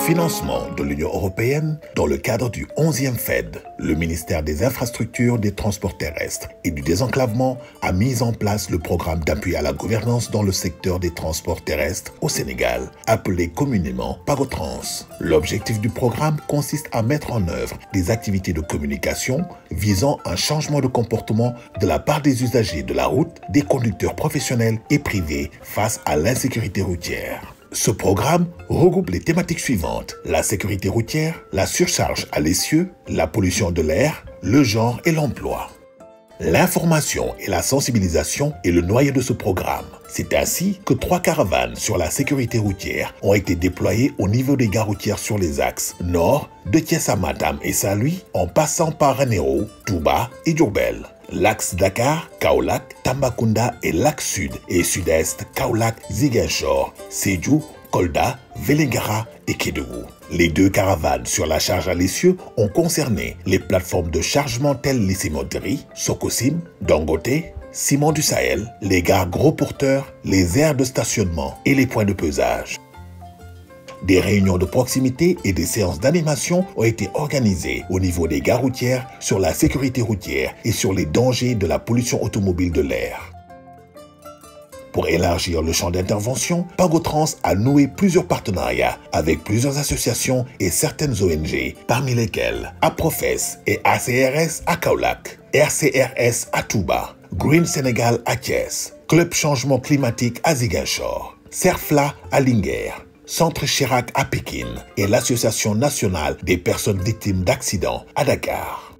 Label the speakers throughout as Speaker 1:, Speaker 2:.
Speaker 1: Financement de l'Union européenne dans le cadre du 11e FED, le ministère des Infrastructures, des Transports terrestres et du Désenclavement a mis en place le programme d'appui à la gouvernance dans le secteur des transports terrestres au Sénégal, appelé communément PAGOTRANS. L'objectif du programme consiste à mettre en œuvre des activités de communication visant un changement de comportement de la part des usagers de la route, des conducteurs professionnels et privés face à l'insécurité routière. Ce programme regroupe les thématiques suivantes: la sécurité routière, la surcharge à l'essieu, la pollution de l'air, le genre et l'emploi. L'information et la sensibilisation est le noyau de ce programme. C'est ainsi que 3 caravanes sur la sécurité routière ont été déployées au niveau des gares routières sur les axes nord, de Thiès à Matam et Saint-Louis, en passant par Ranérou, Touba et Diourbel. L'axe Dakar, Kaolack, Tambacounda et l'axe sud et sud-est, Kaolack, Ziguinchor, Sédhiou, Kolda, Vélingara et Kédougou. Les 2 caravanes sur la charge à l'essieu ont concerné les plateformes de chargement telles les cimenteries, Sococim, Dangote, Ciment du Sahel, les gares gros porteurs, les aires de stationnement et les points de pesage. Des réunions de proximité et des séances d'animation ont été organisées au niveau des gares routières sur la sécurité routière et sur les dangers de la pollution automobile de l'air. Pour élargir le champ d'intervention, PAGOTRANS a noué plusieurs partenariats avec plusieurs associations et certaines ONG, parmi lesquelles APROFES et ACRS à Kaolack, RCRS à Touba, Green Sénégal à Thiès, Club Changement Climatique à Ziguinchor, CERFLA à Linguère, Centre Chirac à Pékin et l'Association nationale des personnes victimes d'accidents à Dakar.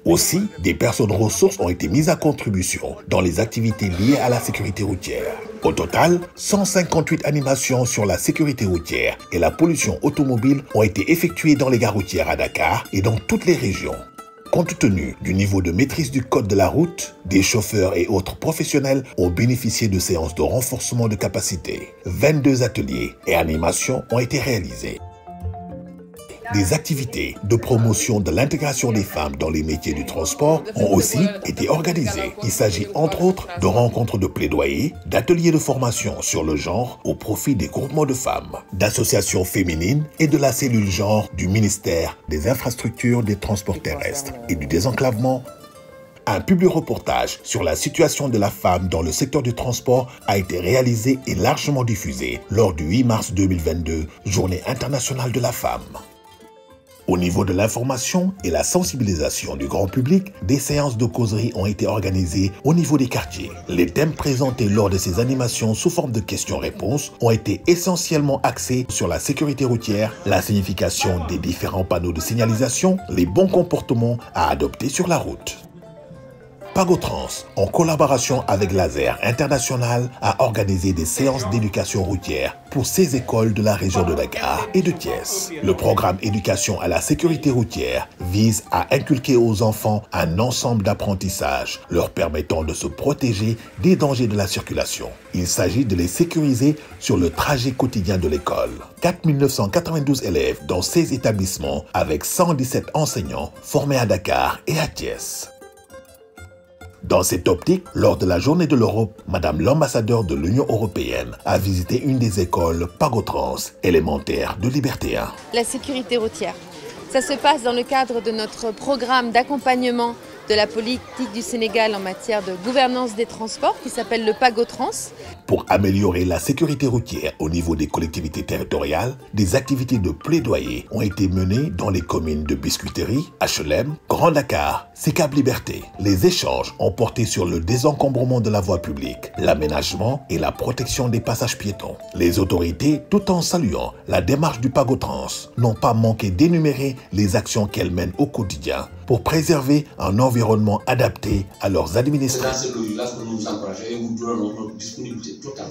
Speaker 1: Aussi, des personnes ressources ont été mises à contribution dans les activités liées à la sécurité routière. Au total, 158 animations sur la sécurité routière et la pollution automobile ont été effectuées dans les gares routières à Dakar et dans toutes les régions. Compte tenu du niveau de maîtrise du code de la route, des chauffeurs et autres professionnels ont bénéficié de séances de renforcement de capacité. 22 ateliers et animations ont été réalisés. Des activités de promotion de l'intégration des femmes dans les métiers du transport ont aussi été organisées. Il s'agit entre autres de rencontres de plaidoyer, d'ateliers de formation sur le genre au profit des groupements de femmes, d'associations féminines et de la cellule genre du ministère des Infrastructures, des Transports terrestres et du Désenclavement. Un publi-reportage sur la situation de la femme dans le secteur du transport a été réalisé et largement diffusé lors du 8 mars 2022, Journée internationale de la femme. Au niveau de l'information et la sensibilisation du grand public, des séances de causerie ont été organisées au niveau des quartiers. Les thèmes présentés lors de ces animations sous forme de questions-réponses ont été essentiellement axés sur la sécurité routière, la signification des différents panneaux de signalisation, les bons comportements à adopter sur la route. PAGOTRANS, en collaboration avec Laser International, a organisé des séances d'éducation routière pour 16 écoles de la région de Dakar et de Thiès. Le programme éducation à la sécurité routière vise à inculquer aux enfants un ensemble d'apprentissages leur permettant de se protéger des dangers de la circulation. Il s'agit de les sécuriser sur le trajet quotidien de l'école. 4 992 élèves dans 16 établissements avec 117 enseignants formés à Dakar et à Thiès. Dans cette optique, lors de la Journée de l'Europe, Madame l'ambassadeur de l'Union européenne a visité une des écoles PAGOTRANS élémentaires de Liberté 1.
Speaker 2: La sécurité routière, ça se passe dans le cadre de notre programme d'accompagnement de la politique du Sénégal en matière de gouvernance des transports qui s'appelle le PAGOTRANS.
Speaker 1: Pour améliorer la sécurité routière au niveau des collectivités territoriales, des activités de plaidoyer ont été menées dans les communes de Biscuiterie, HLM, Grand Dakar, Sicap Liberté. Les échanges ont porté sur le désencombrement de la voie publique, l'aménagement et la protection des passages piétons. Les autorités, tout en saluant la démarche du PAGOTRANS, n'ont pas manqué d'énumérer les actions qu'elles mènent au quotidien pour préserver un environnement adapté à leurs administrés.
Speaker 3: C'est dans cette logique-là que nous nous encourageons et vous donnons notre disponibilité totale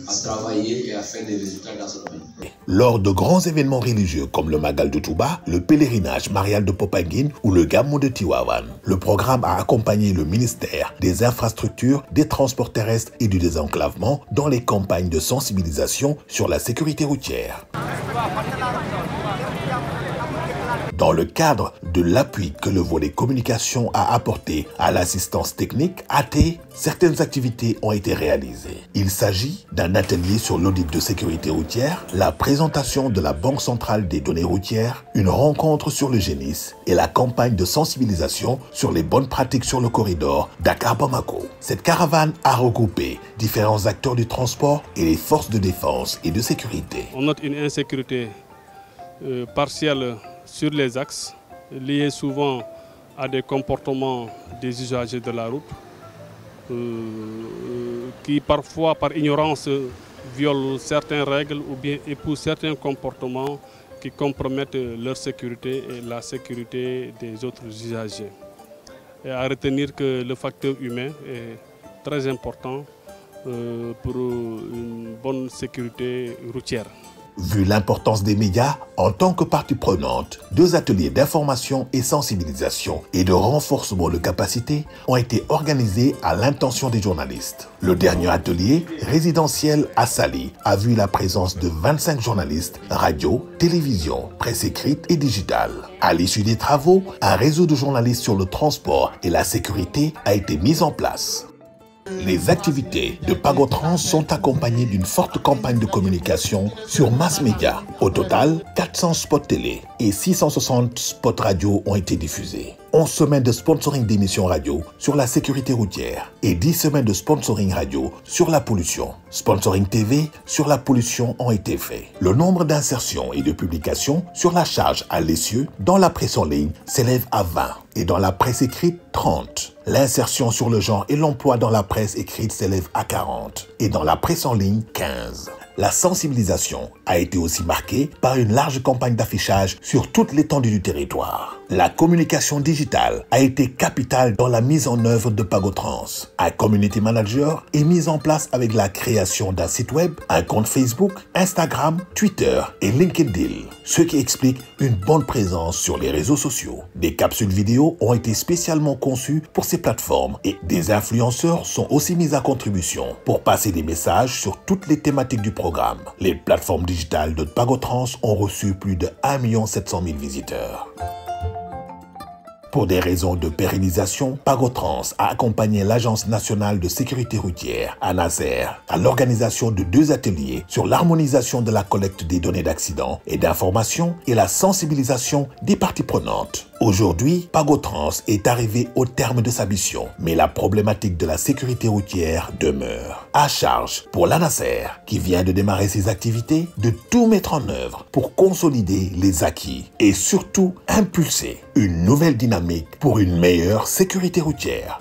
Speaker 3: à travailler et à faire des résultats dans ce domaine.
Speaker 1: Lors de grands événements religieux comme le Magal de Touba, le pèlerinage marial de Popenguine ou le Gamou de Tivaouane, le programme a accompagné le ministère des Infrastructures, des Transports terrestres et du Désenclavement dans les campagnes de sensibilisation sur la sécurité routière. Dans le cadre de l'appui que le volet communication a apporté à l'assistance technique AT, certaines activités ont été réalisées. Il s'agit d'un atelier sur l'audit de sécurité routière, la présentation de la Banque centrale des données routières, une rencontre sur le GENIS et la campagne de sensibilisation sur les bonnes pratiques sur le corridor Dakar-Bamako. Cette caravane a regroupé différents acteurs du transport et les forces de défense et de sécurité.
Speaker 4: On note une insécurité partielle sur les axes, liée souvent à des comportements des usagers de la route, qui parfois par ignorance violent certaines règles ou bien épousent certains comportements qui compromettent leur sécurité et la sécurité des autres usagers. Et à retenir que le facteur humain est très important pour une bonne sécurité routière.
Speaker 1: Vu l'importance des médias en tant que partie prenante, 2 ateliers d'information et sensibilisation et de renforcement de capacité ont été organisés à l'intention des journalistes. Le dernier atelier, résidentiel à Saly, a vu la présence de 25 journalistes, radio, télévision, presse écrite et digitale. À l'issue des travaux, un réseau de journalistes sur le transport et la sécurité a été mis en place. Les activités de Pagotrans sont accompagnées d'une forte campagne de communication sur mass média. Au total, 400 spots télé et 660 spots radio ont été diffusés. 11 semaines de sponsoring d'émissions radio sur la sécurité routière et 10 semaines de sponsoring radio sur la pollution. Sponsoring TV sur la pollution ont été faits. Le nombre d'insertions et de publications sur la charge à l'essieu dans la presse en ligne s'élève à 20 et dans la presse écrite 30. L'insertion sur le genre et l'emploi dans la presse écrite s'élève à 40 et dans la presse en ligne 15. La sensibilisation a été aussi marquée par une large campagne d'affichage sur toute l'étendue du territoire. La communication digitale a été capitale dans la mise en œuvre de Pagotrans. Un community manager est mis en place avec la création d'un site web, un compte Facebook, Instagram, Twitter et LinkedIn, ce qui explique une bonne présence sur les réseaux sociaux. Des capsules vidéo ont été spécialement conçues pour ces plateformes et des influenceurs sont aussi mis à contribution pour passer des messages sur toutes les thématiques du programme. Les plateformes digitales de Pagotrans ont reçu plus de 1 700 000 visiteurs. Pour des raisons de pérennisation, Pagotrans a accompagné l'Agence nationale de sécurité routière, ANASER, à l'organisation de 2 ateliers sur l'harmonisation de la collecte des données d'accidents et d'informations et la sensibilisation des parties prenantes. Aujourd'hui, Pagotrans est arrivé au terme de sa mission, mais la problématique de la sécurité routière demeure. À charge pour l'ANASER, qui vient de démarrer ses activités, de tout mettre en œuvre pour consolider les acquis et surtout impulser une nouvelle dynamique pour une meilleure sécurité routière.